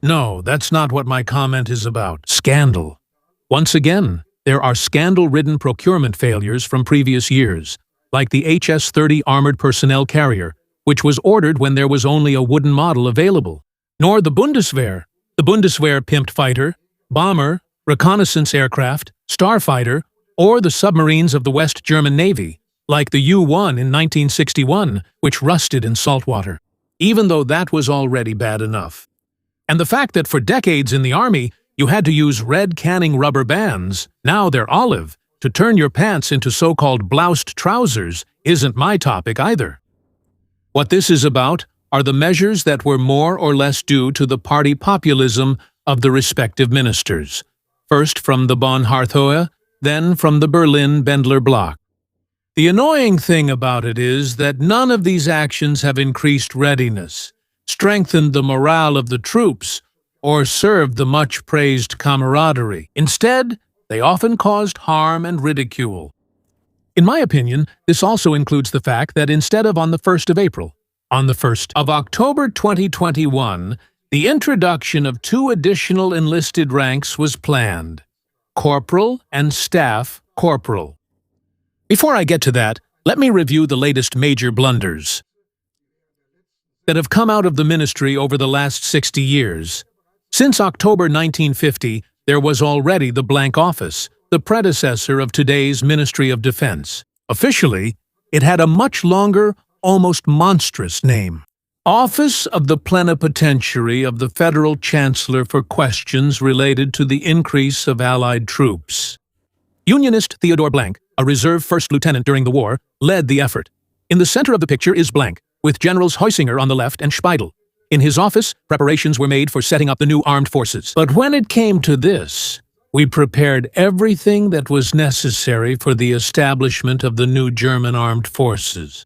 No, that's not what my comment is about. Scandal. Once again, there are scandal-ridden procurement failures from previous years, like the HS-30 Armored Personnel Carrier, which was ordered when there was only a wooden model available. Nor the Bundeswehr. The Bundeswehr pimped fighter, bomber, reconnaissance aircraft, starfighter, or the submarines of the West German Navy, like the U-1 in 1961, which rusted in salt water, even though that was already bad enough. And the fact that for decades in the Army, you had to use red canning rubber bands, now they're olive, to turn your pants into so-called bloused trousers isn't my topic either. What this is about are the measures that were more or less due to the party populism of the respective ministers, first from the Bonn Hardthoe, then from the Berlin Bendler Block. The annoying thing about it is that none of these actions have increased readiness, strengthened the morale of the troops, or served the much-praised camaraderie. Instead, they often caused harm and ridicule. In my opinion, this also includes the fact that instead of on the 1st of April, on the 1st of October 2021, the introduction of 2 additional enlisted ranks was planned: Corporal and Staff Corporal. Before I get to that, let me review the latest major blunders that have come out of the ministry over the last 60 years. Since October 1950, there was already the blank office, the predecessor of today's Ministry of Defense. Officially, it had a much longer, almost monstrous name: Office of the Plenipotentiary of the Federal Chancellor for questions related to the increase of Allied troops. Unionist Theodore Blank, a reserve first lieutenant during the war, led the effort. In the center of the picture is Blank, with Generals Heusinger on the left and Speidel. In his office, preparations were made for setting up the new armed forces. But when it came to this, we prepared everything that was necessary for the establishment of the new German armed forces.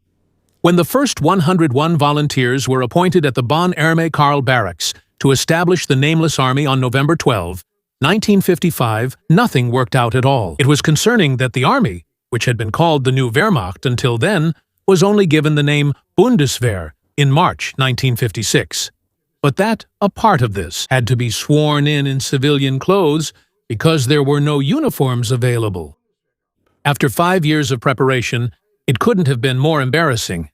When the first 101 volunteers were appointed at the Bonn Armee Karl Barracks to establish the Nameless Army on November 12, 1955, nothing worked out at all. It was concerning that the army, which had been called the new Wehrmacht until then, was only given the name Bundeswehr in March 1956. But that, a part of this, had to be sworn in civilian clothes because there were no uniforms available. After 5 years of preparation, it couldn't have been more embarrassing.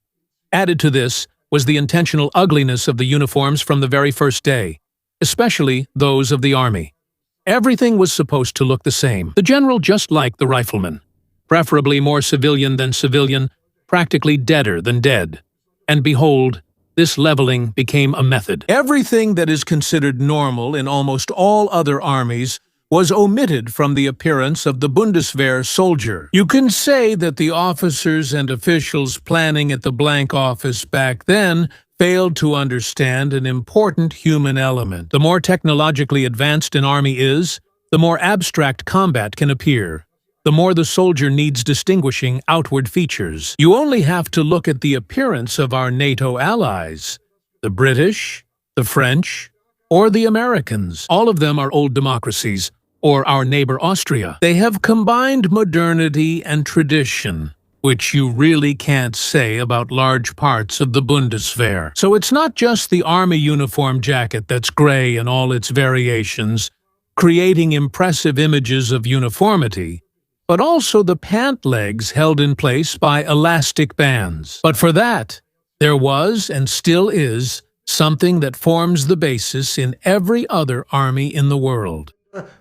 Added to this was the intentional ugliness of the uniforms from the very first day, especially those of the army. Everything was supposed to look the same. The general just like the rifleman, preferably more civilian than civilian, practically deader than dead. And behold, this leveling became a method. Everything that is considered normal in almost all other armies was omitted from the appearance of the Bundeswehr soldier. You can say that the officers and officials planning at the blank office back then failed to understand an important human element. The more technologically advanced an army is, the more abstract combat can appear. The more the soldier needs distinguishing outward features. You only have to look at the appearance of our NATO allies, the British, the French, or the Americans. All of them are old democracies, or our neighbor Austria. They have combined modernity and tradition, which you really can't say about large parts of the Bundeswehr. So it's not just the army uniform jacket that's gray in all its variations, creating impressive images of uniformity, but also the pant legs held in place by elastic bands. But for that, there was and still is something that forms the basis in every other army in the world.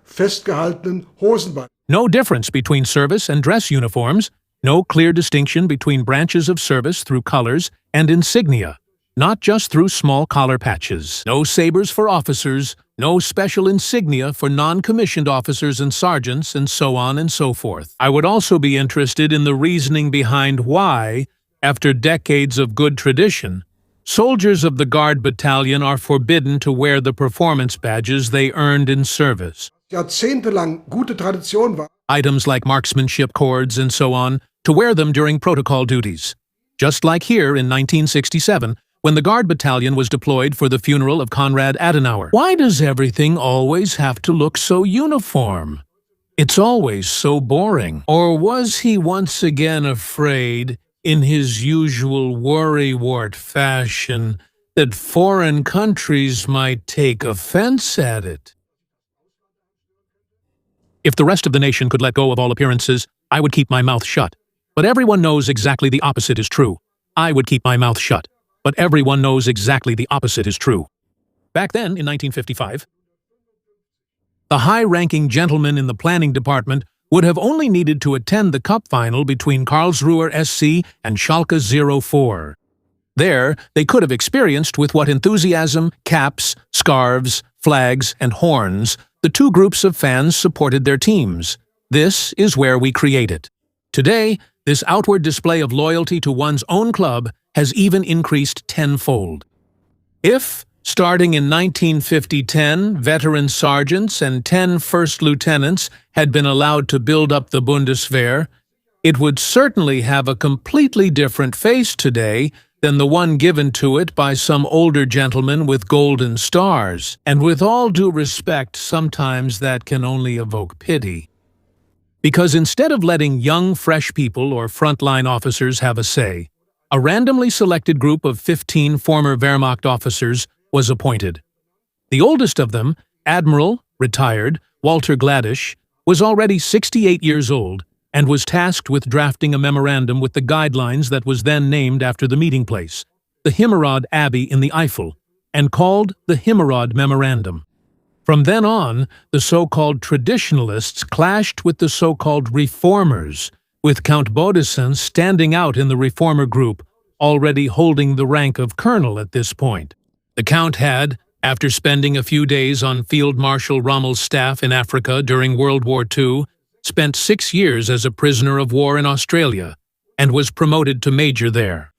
Festgehaltenen Hosenband. No difference between service and dress uniforms, no clear distinction between branches of service through colors and insignia, not just through small collar patches. No sabers for officers, no special insignia for non-commissioned officers and sergeants, and so on and so forth. I would also be interested in the reasoning behind why, after decades of good tradition, soldiers of the Guard Battalion are forbidden to wear the performance badges they earned in service. Jahrzehntelang gute Tradition war. Items like marksmanship cords and so on, to wear them during protocol duties. Just like here in 1967, when the Guard Battalion was deployed for the funeral of Konrad Adenauer. Why does everything always have to look so uniform? It's always so boring. Or was he once again afraid, in his usual worrywart fashion, that foreign countries might take offense at it. If the rest of the nation could let go of all appearances, I would keep my mouth shut. But everyone knows exactly the opposite is true. I would keep my mouth shut. But everyone knows exactly the opposite is true. Back then, in 1955, the high-ranking gentleman in the planning department would have only needed to attend the cup final between Karlsruher SC and Schalke 04. There, they could have experienced with what enthusiasm, caps, scarves, flags, and horns the two groups of fans supported their teams. This is where we create it. Today, this outward display of loyalty to one's own club has even increased tenfold. If, starting in 1950-10, veteran sergeants and 10 first lieutenants had been allowed to build up the Bundeswehr, it would certainly have a completely different face today than the one given to it by some older gentleman with golden stars. And with all due respect, sometimes that can only evoke pity. Because instead of letting young, fresh people or frontline officers have a say, a randomly selected group of 15 former Wehrmacht officers was appointed. The oldest of them, Admiral, retired, Walter Gladish, was already 68 years old and was tasked with drafting a memorandum with the guidelines that was then named after the meeting place, the Himmerod Abbey in the Eifel, and called the Himmerod Memorandum. From then on, the so-called traditionalists clashed with the so-called reformers, with Count Baudissin standing out in the reformer group, already holding the rank of colonel at this point. The Count had, after spending a few days on Field Marshal Rommel's staff in Africa during World War II, spent 6 years as a prisoner of war in Australia, and was promoted to major there.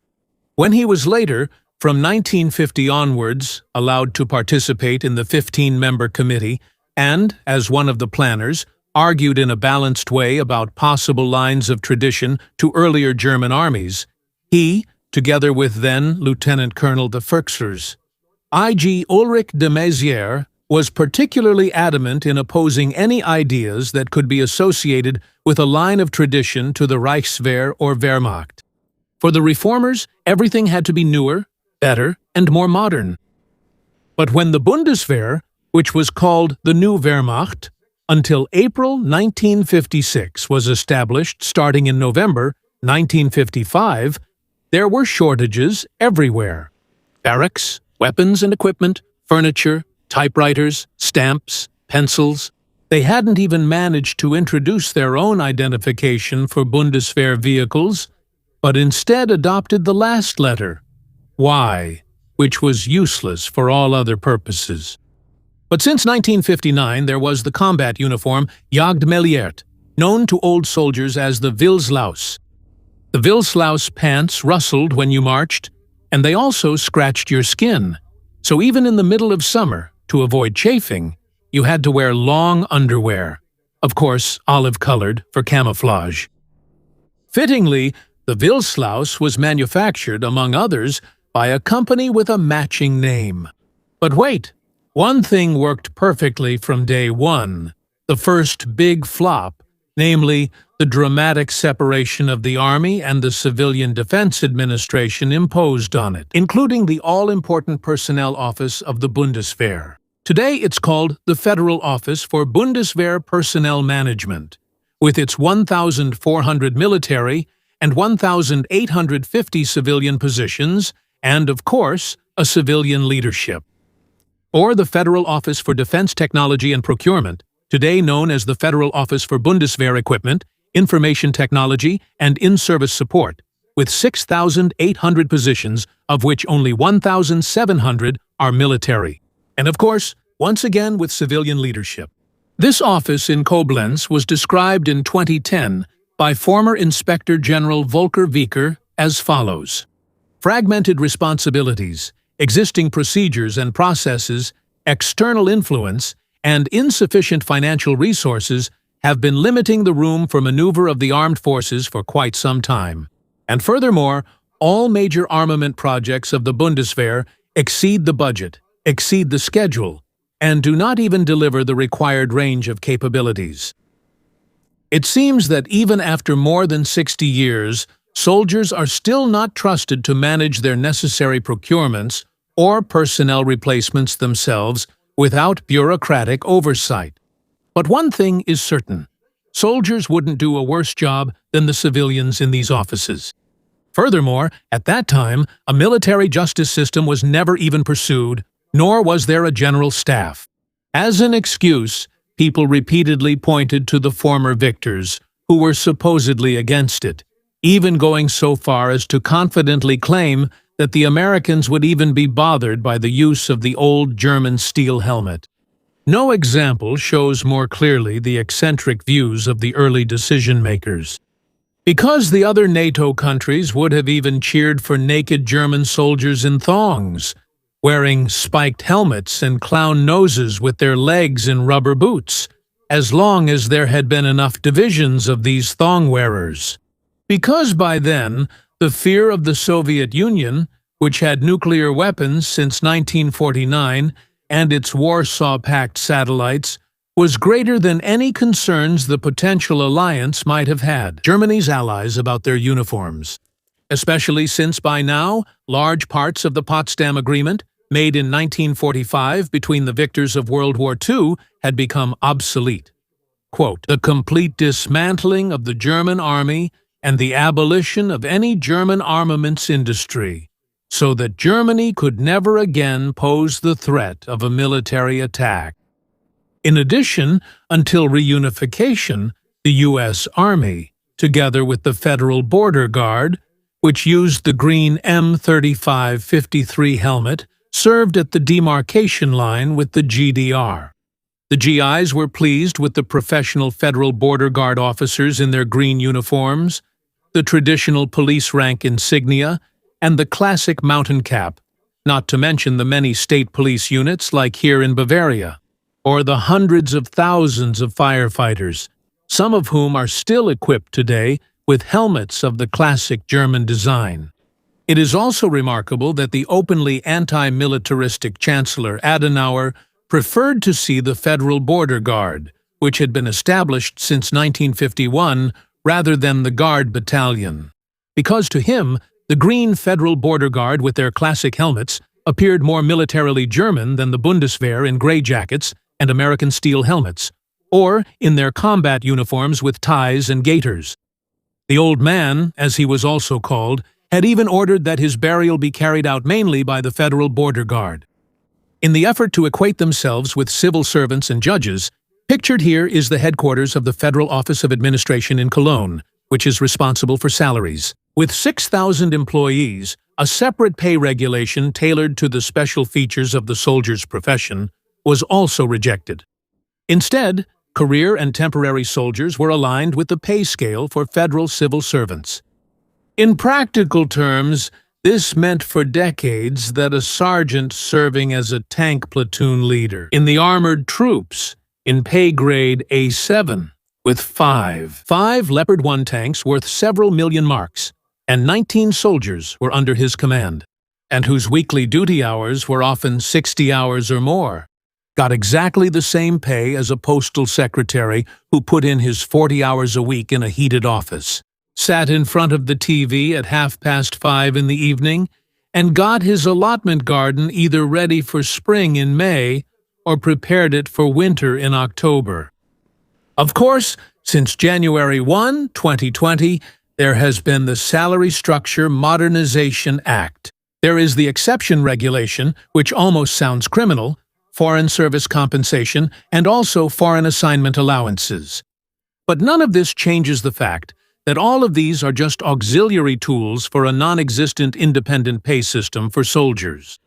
When he was later, from 1950 onwards, allowed to participate in the 15-member committee, and, as one of the planners, argued in a balanced way about possible lines of tradition to earlier German armies, he, together with then Lieutenant Colonel de Ferksers, I.G. Ulrich de Maizière, was particularly adamant in opposing any ideas that could be associated with a line of tradition to the Reichswehr or Wehrmacht. For the reformers, everything had to be newer, better, and more modern. But when the Bundeswehr, which was called the New Wehrmacht, until April 1956 was established starting in November 1955, there were shortages everywhere. Barracks, weapons and equipment, furniture, typewriters, stamps, pencils. They hadn't even managed to introduce their own identification for Bundeswehr vehicles, but instead adopted the last letter, Y, which was useless for all other purposes. But since 1959 there was the combat uniform Jagdmeliert, known to old soldiers as the Wilslaus. The Wilslaus pants rustled when you marched, and they also scratched your skin. So even in the middle of summer, to avoid chafing, you had to wear long underwear, of course olive-colored for camouflage. Fittingly, the Wilslaus was manufactured, among others, by a company with a matching name. But wait, one thing worked perfectly from day one, the first big flop, namely the dramatic separation of the Army and the Civilian Defense Administration imposed on it, including the all-important personnel office of the Bundeswehr. Today it's called the Federal Office for Bundeswehr Personnel Management, with its 1,400 military and 1,850 civilian positions, and, of course, a civilian leadership. Or the Federal Office for Defense Technology and Procurement, today known as the Federal Office for Bundeswehr Equipment, Information Technology, and In-Service Support, with 6,800 positions, of which only 1,700 are military. And of course, once again with civilian leadership. This office in Koblenz was described in 2010 by former Inspector General Volker Wieker as follows: fragmented responsibilities, existing procedures and processes, external influence, and insufficient financial resources have been limiting the room for maneuver of the armed forces for quite some time. And furthermore, all major armament projects of the Bundeswehr exceed the budget, exceed the schedule, and do not even deliver the required range of capabilities. It seems that even after more than 60 years, soldiers are still not trusted to manage their necessary procurements or personnel replacements themselves without bureaucratic oversight. But one thing is certain: soldiers wouldn't do a worse job than the civilians in these offices. Furthermore, at that time, a military justice system was never even pursued, nor was there a general staff. As an excuse, people repeatedly pointed to the former victors, who were supposedly against it, even going so far as to confidently claim that the Americans would even be bothered by the use of the old German steel helmet. No example shows more clearly the eccentric views of the early decision-makers. Because the other NATO countries would have even cheered for naked German soldiers in thongs, wearing spiked helmets and clown noses with their legs in rubber boots, as long as there had been enough divisions of these thong wearers. Because by then, the fear of the Soviet Union, which had nuclear weapons since 1949, and its Warsaw Pact satellites, was greater than any concerns the potential alliance might have had Germany's allies about their uniforms, especially since by now large parts of the Potsdam Agreement, made in 1945 between the victors of World War II, had become obsolete. Quote, "The complete dismantling of the German army and the abolition of any German armaments industry, so that Germany could never again pose the threat of a military attack." In addition, until reunification, the U.S. Army, together with the Federal Border Guard, which used the green M3553 helmet, served at the demarcation line with the GDR. The GIs were pleased with the professional Federal Border Guard officers in their green uniforms, the traditional police rank insignia, and the classic mountain cap, not to mention the many state police units like here in Bavaria, or the hundreds of thousands of firefighters, some of whom are still equipped today with helmets of the classic German design. It is also remarkable that the openly anti-militaristic Chancellor Adenauer preferred to see the Federal Border Guard, which had been established since 1951, rather than the Guard Battalion, because to him, the green Federal Border Guard with their classic helmets appeared more militarily German than the Bundeswehr in gray jackets and American steel helmets, or in their combat uniforms with ties and gaiters. The old man, as he was also called, had even ordered that his burial be carried out mainly by the Federal Border Guard. In the effort to equate themselves with civil servants and judges, pictured here is the headquarters of the Federal Office of Administration in Cologne, which is responsible for salaries. With 6,000 employees, a separate pay regulation tailored to the special features of the soldier's profession was also rejected. Instead, career and temporary soldiers were aligned with the pay scale for federal civil servants. In practical terms, this meant for decades that a sergeant serving as a tank platoon leader in the armored troops in pay grade A7 with five Leopard 1 tanks worth several million marks and 19 soldiers were under his command, and whose weekly duty hours were often 60 hours or more, got exactly the same pay as a postal secretary who put in his 40 hours a week in a heated office, sat in front of the TV at 5:30 in the evening, and got his allotment garden either ready for spring in May or prepared it for winter in October. Of course, since January 1, 2020, there has been the Salary Structure Modernization Act. There is the exception regulation, which almost sounds criminal, foreign service compensation, and also foreign assignment allowances. But none of this changes the fact that all of these are just auxiliary tools for a non-existent independent pay system for soldiers.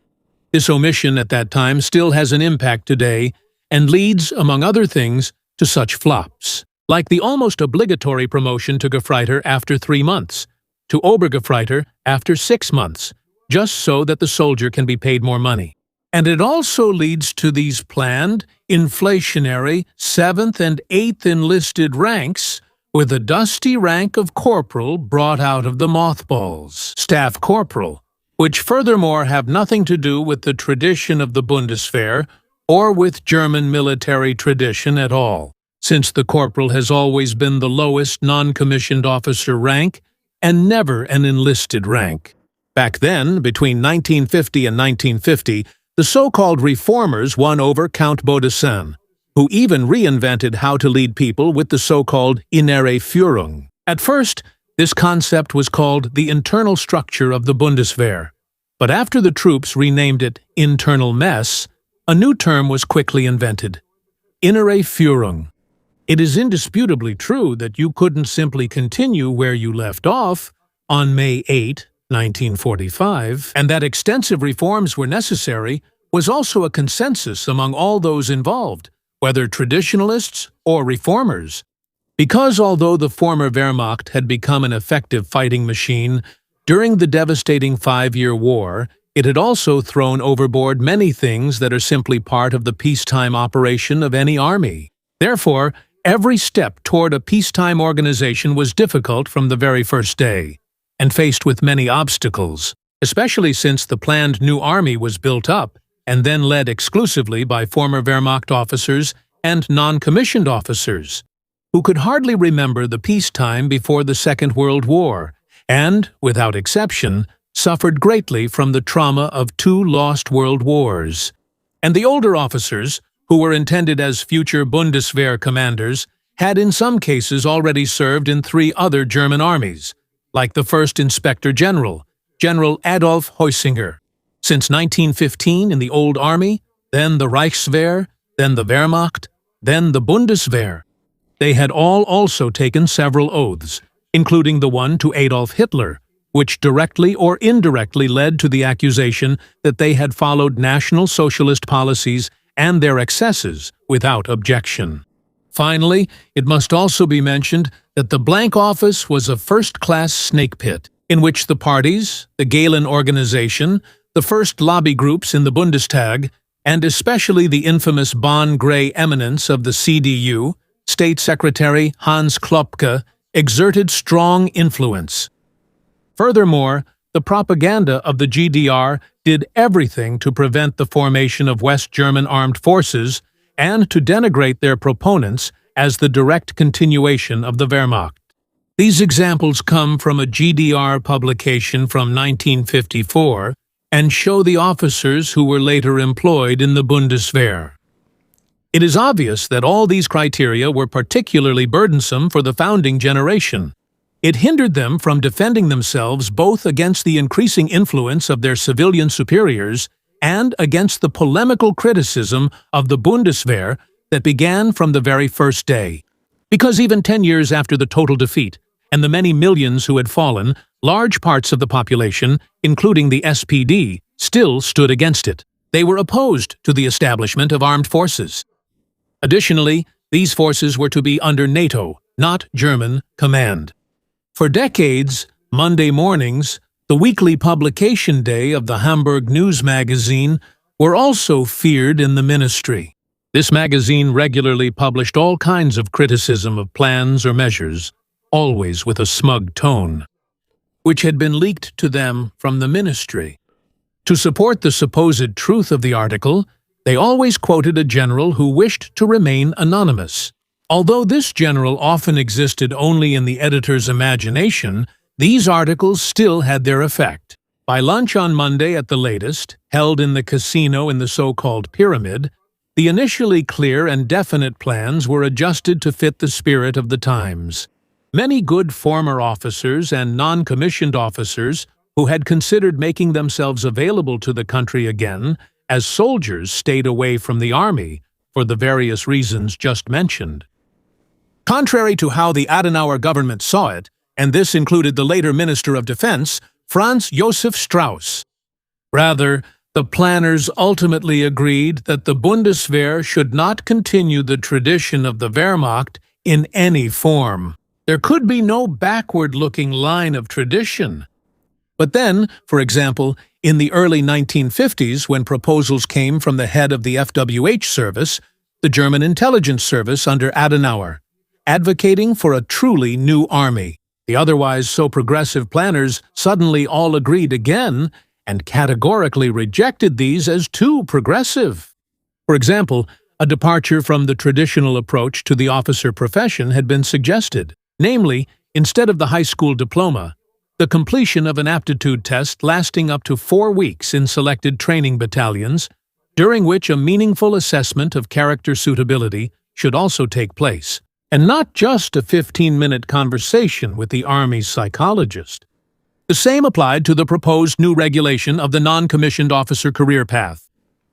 This omission at that time still has an impact today and leads, among other things, to such flops, like the almost obligatory promotion to Gefreiter after 3 months, to Obergefreiter after 6 months, just so that the soldier can be paid more money. And it also leads to these planned, inflationary 7th and 8th enlisted ranks with a dusty rank of corporal brought out of the mothballs, staff corporal, which furthermore have nothing to do with the tradition of the Bundeswehr or with German military tradition at all, since the corporal has always been the lowest non-commissioned officer rank and never an enlisted rank. Back then, between 1950 and 1950, the so-called reformers won over Count Baudissin, who even reinvented how to lead people with the so-called innere Führung. At first, this concept was called the internal structure of the Bundeswehr, but after the troops renamed it internal mess, a new term was quickly invented: innere Führung. It is indisputably true that you couldn't simply continue where you left off on May 8, 1945, and that extensive reforms were necessary was also a consensus among all those involved, whether traditionalists or reformers. Because although the former Wehrmacht had become an effective fighting machine, during the devastating 5-year war, it had also thrown overboard many things that are simply part of the peacetime operation of any army. Therefore, every step toward a peacetime organization was difficult from the very first day, and faced with many obstacles, especially since the planned new army was built up and then led exclusively by former Wehrmacht officers and non-commissioned officers, who could hardly remember the peacetime before the Second World War, and, without exception, suffered greatly from the trauma of 2 lost world wars. And the older officers, who were intended as future Bundeswehr commanders, had in some cases already served in 3 other German armies, like the first Inspector General, General Adolf Heusinger. Since 1915 in the Old Army, then the Reichswehr, then the Wehrmacht, then the Bundeswehr. They had all also taken several oaths, including the one to Adolf Hitler, which directly or indirectly led to the accusation that they had followed National Socialist policies and their excesses without objection. Finally, it must also be mentioned that the blank office was a first-class snake pit, in which the parties, the Gehlen organization, the first lobby groups in the Bundestag, and especially the infamous Bonn Grey Eminence of the CDU, State Secretary Hans Klopke, exerted strong influence. Furthermore, the propaganda of the GDR did everything to prevent the formation of West German armed forces and to denigrate their proponents as the direct continuation of the Wehrmacht. These examples come from a GDR publication from 1954 and show the officers who were later employed in the Bundeswehr. It is obvious that all these criteria were particularly burdensome for the founding generation. It hindered them from defending themselves both against the increasing influence of their civilian superiors and against the polemical criticism of the Bundeswehr that began from the very first day. Because even 10 years after the total defeat and the many millions who had fallen, large parts of the population, including the SPD, still stood against it. They were opposed to the establishment of armed forces. Additionally, these forces were to be under NATO, not German, command. For decades, Monday mornings, the weekly publication day of the Hamburg News magazine, were also feared in the ministry. This magazine regularly published all kinds of criticism of plans or measures, always with a smug tone, which had been leaked to them from the ministry. To support the supposed truth of the article, they always quoted a general who wished to remain anonymous. Although this general often existed only in the editor's imagination, these articles still had their effect. By lunch on Monday at the latest, held in the casino in the so-called Pyramid, the initially clear and definite plans were adjusted to fit the spirit of the times. Many good former officers and non-commissioned officers who had considered making themselves available to the country again as soldiers stayed away from the army for the various reasons just mentioned. Contrary to how the Adenauer government saw it, and this included the later Minister of Defense, Franz Josef Strauss. Rather, the planners ultimately agreed that the Bundeswehr should not continue the tradition of the Wehrmacht in any form. There could be no backward-looking line of tradition. But then, for example, in the early 1950s, when proposals came from the head of the FWH service, the German intelligence service under Adenauer, advocating for a truly new army, the otherwise so progressive planners suddenly all agreed again and categorically rejected these as too progressive. For example, a departure from the traditional approach to the officer profession had been suggested. Namely, instead of the high school diploma, the completion of an aptitude test lasting up to 4 weeks in selected training battalions, during which a meaningful assessment of character suitability should also take place, and not just a 15-minute conversation with the Army's psychologist. The same applied to the proposed new regulation of the non-commissioned officer career path.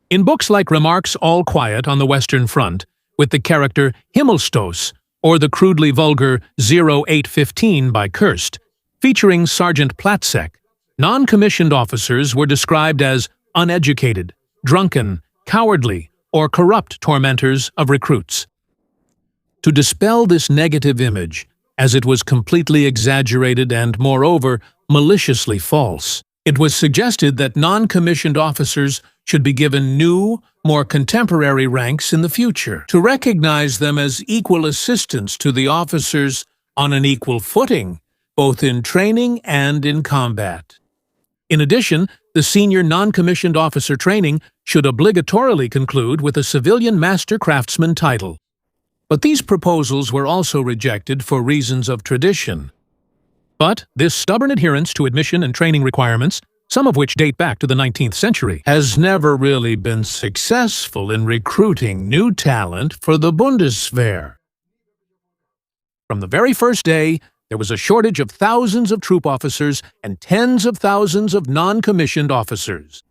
In books like Remarks All Quiet on the Western Front, with the character Himmelstoß, or the crudely vulgar 0815 by Kirst, featuring Sergeant Platzek, non-commissioned officers were described as uneducated, drunken, cowardly, or corrupt tormentors of recruits. To dispel this negative image, as it was completely exaggerated and, moreover, maliciously false, it was suggested that non-commissioned officers should be given new, more contemporary ranks in the future, to recognize them as equal assistants to the officers on an equal footing, both in training and in combat. In addition, the senior non-commissioned officer training should obligatorily conclude with a civilian master craftsman title. But these proposals were also rejected for reasons of tradition. But this stubborn adherence to admission and training requirements, some of which date back to the 19th century, has never really been successful in recruiting new talent for the Bundeswehr. From the very first day, there was a shortage of thousands of troop officers and tens of thousands of non-commissioned officers.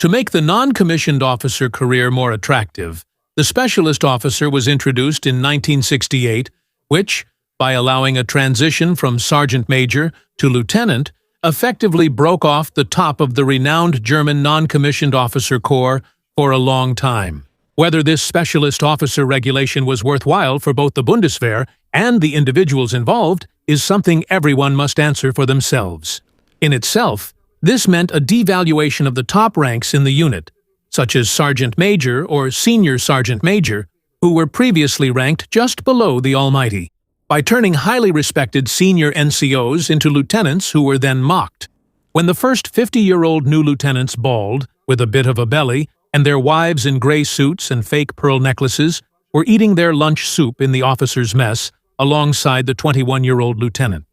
To make the non-commissioned officer career more attractive, the specialist officer was introduced in 1968, which, by allowing a transition from sergeant major to lieutenant, effectively broke off the top of the renowned German non-commissioned officer corps for a long time. Whether this specialist officer regulation was worthwhile for both the Bundeswehr and the individuals involved is something everyone must answer for themselves. In itself, this meant a devaluation of the top ranks in the unit, such as sergeant major or senior sergeant major, who were previously ranked just below the almighty, by turning highly respected senior NCOs into lieutenants who were then mocked. When the first 50-year-old new lieutenants bald, with a bit of a belly, and their wives in gray suits and fake pearl necklaces were eating their lunch soup in the officers' mess alongside the 21-year-old lieutenant.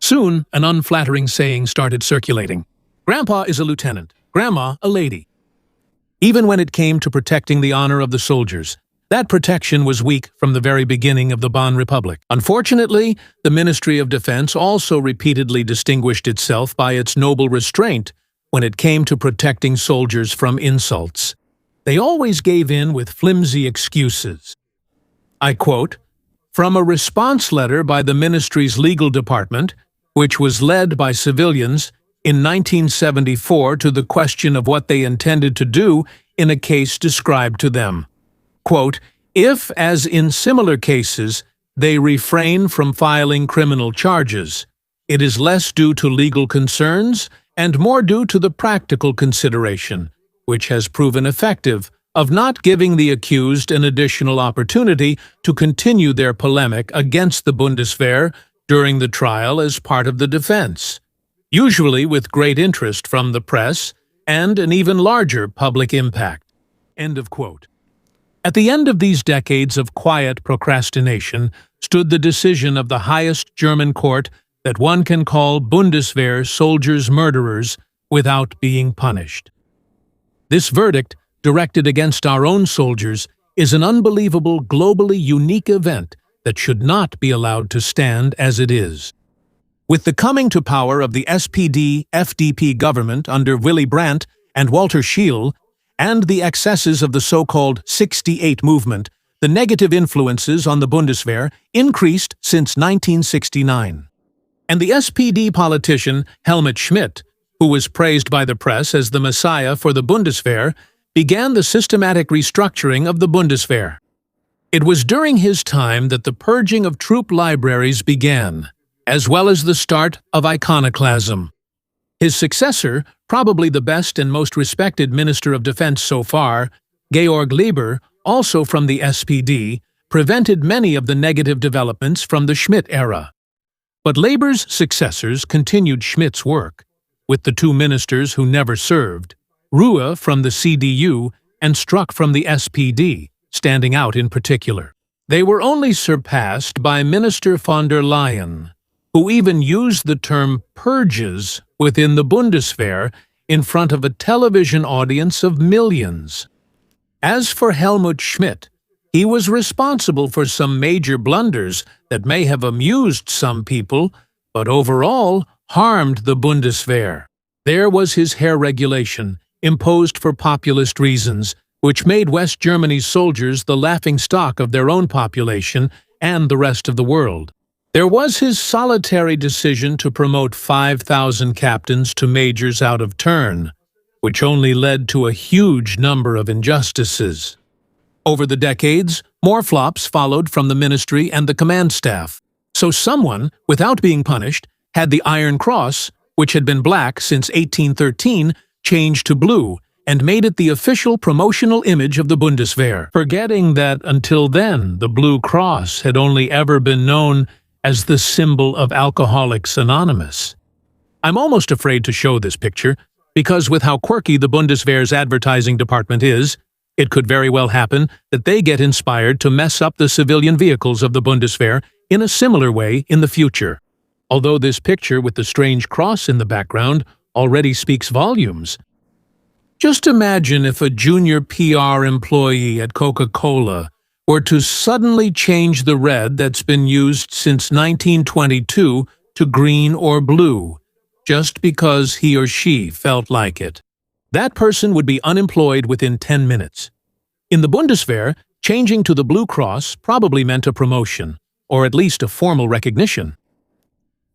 Soon, an unflattering saying started circulating. Grandpa is a lieutenant, Grandma a lady. Even when it came to protecting the honor of the soldiers, that protection was weak from the very beginning of the Bonn Republic. Unfortunately, the Ministry of Defense also repeatedly distinguished itself by its noble restraint when it came to protecting soldiers from insults. They always gave in with flimsy excuses. I quote, from a response letter by the ministry's legal department, which was led by civilians, in 1974 to the question of what they intended to do in a case described to them. Quote, if, as in similar cases, they refrain from filing criminal charges, it is less due to legal concerns and more due to the practical consideration, which has proven effective, of not giving the accused an additional opportunity to continue their polemic against the Bundeswehr during the trial as part of the defense, usually with great interest from the press and an even larger public impact. End of quote. At the end of these decades of quiet procrastination stood the decision of the highest German court that one can call Bundeswehr soldiers murderers without being punished. This verdict, directed against our own soldiers, is an unbelievable, globally unique event that should not be allowed to stand as it is. With the coming to power of the SPD-FDP government under Willy Brandt and Walter Scheel, and the excesses of the so-called 68 movement, the negative influences on the Bundeswehr increased since 1969. And the SPD politician Helmut Schmidt, who was praised by the press as the messiah for the Bundeswehr, began the systematic restructuring of the Bundeswehr. It was during his time that the purging of troop libraries began, as well as the start of iconoclasm. His successor, probably the best and most respected Minister of Defense so far, Georg Lieber, also from the SPD, prevented many of the negative developments from the Schmidt era. But Lieber's successors continued Schmidt's work, with the two ministers who never served, Ruhe from the CDU and Struck from the SPD, standing out in particular. They were only surpassed by Minister von der Leyen, who even used the term purges within the Bundeswehr in front of a television audience of millions. As for Helmut Schmidt, he was responsible for some major blunders that may have amused some people, but overall harmed the Bundeswehr. There was his hair regulation, imposed for populist reasons, which made West Germany's soldiers the laughingstock of their own population and the rest of the world. There was his solitary decision to promote 5,000 captains to majors out of turn, which only led to a huge number of injustices. Over the decades, more flops followed from the ministry and the command staff. So someone, without being punished, had the Iron Cross, which had been black since 1813, changed to blue, and made it the official promotional image of the Bundeswehr, forgetting that until then the Blue Cross had only ever been known as the symbol of Alcoholics Anonymous. I'm almost afraid to show this picture, because with how quirky the Bundeswehr's advertising department is, it could very well happen that they get inspired to mess up the civilian vehicles of the Bundeswehr in a similar way in the future. Although this picture with the strange cross in the background already speaks volumes. Just imagine if a junior PR employee at Coca-Cola were to suddenly change the red that's been used since 1922 to green or blue, just because he or she felt like it. That person would be unemployed within 10 minutes. In the Bundeswehr, changing to the Blue Cross probably meant a promotion, or at least a formal recognition.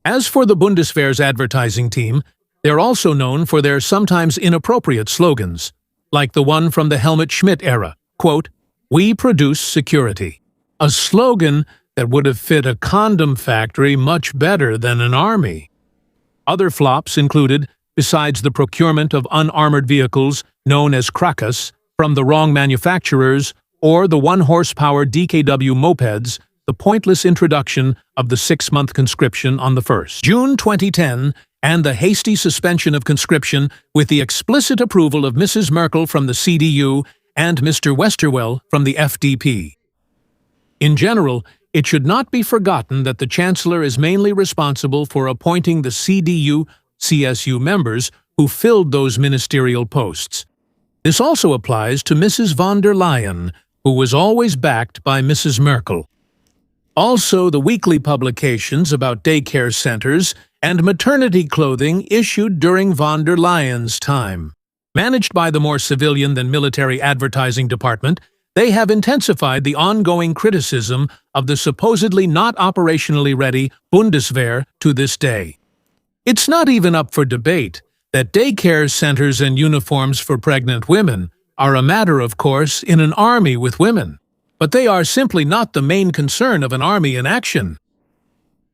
As for the Bundeswehr's advertising team, they're also known for their sometimes inappropriate slogans, like the one from the Helmut Schmidt era, quote, "We produce security," a slogan that would have fit a condom factory much better than an army. Other flops included, besides the procurement of unarmored vehicles known as Krakas from the wrong manufacturers or the 1-horsepower DKW mopeds, the pointless introduction of the 6-month conscription on the 1st June 2010, and the hasty suspension of conscription with the explicit approval of Mrs. Merkel from the CDU and Mr. Westerwelle from the FDP. In general, it should not be forgotten that the Chancellor is mainly responsible for appointing the CDU-CSU members who filled those ministerial posts. This also applies to Mrs. von der Leyen, who was always backed by Mrs. Merkel. Also, the weekly publications about daycare centers and maternity clothing issued during von der Leyen's time. Managed by the more civilian than military advertising department, they have intensified the ongoing criticism of the supposedly not operationally ready Bundeswehr to this day. It's not even up for debate that daycare centers and uniforms for pregnant women are a matter of course in an army with women, but they are simply not the main concern of an army in action.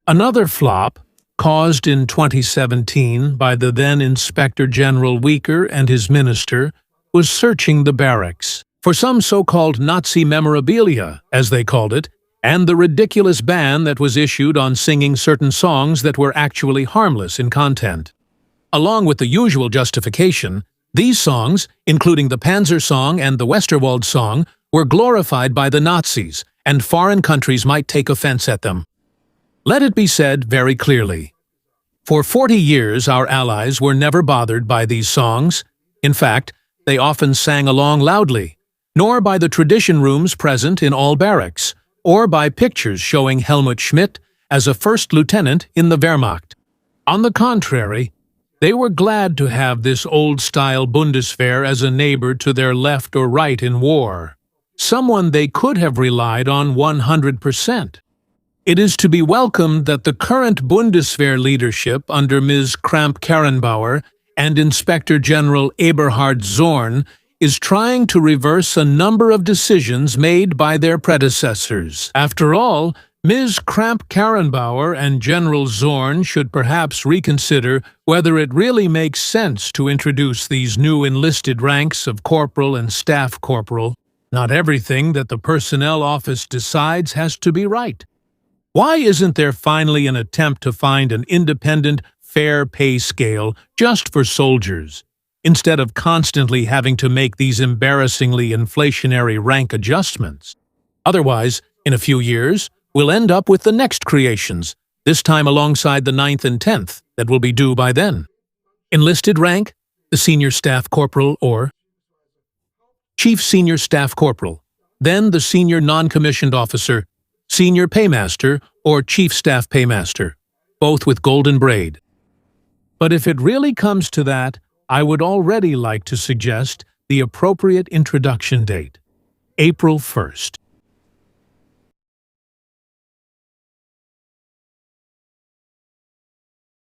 Another flop, caused in 2017 by the then Inspector General Weaker and his minister, was searching the barracks for some so-called Nazi memorabilia, as they called it, and the ridiculous ban that was issued on singing certain songs that were actually harmless in content. Along with the usual justification, these songs, including the Panzer Song and the Westerwald Song, were glorified by the Nazis, and foreign countries might take offense at them. Let it be said very clearly. For 40 years, our allies were never bothered by these songs. In fact, they often sang along loudly, nor by the tradition rooms present in all barracks, or by pictures showing Helmut Schmidt as a first lieutenant in the Wehrmacht. On the contrary, they were glad to have this old-style Bundeswehr as a neighbor to their left or right in war, someone they could have relied on 100%. It is to be welcomed that the current Bundeswehr leadership under Ms. Kramp-Karrenbauer and Inspector General Eberhard Zorn is trying to reverse a number of decisions made by their predecessors. After all, Ms. Kramp-Karrenbauer and General Zorn should perhaps reconsider whether it really makes sense to introduce these new enlisted ranks of corporal and staff corporal. Not everything that the personnel office decides has to be right. Why isn't there finally an attempt to find an independent, fair pay scale just for soldiers, instead of constantly having to make these embarrassingly inflationary rank adjustments? Otherwise, in a few years, we'll end up with the next creations, this time alongside the 9th and 10th that will be due by then. Enlisted rank, the Senior Staff Corporal or Chief Senior Staff Corporal, then the Senior Non-Commissioned Officer, Senior Paymaster or Chief Staff Paymaster, both with golden braid. But if it really comes to that, I would already like to suggest the appropriate introduction date, April 1st.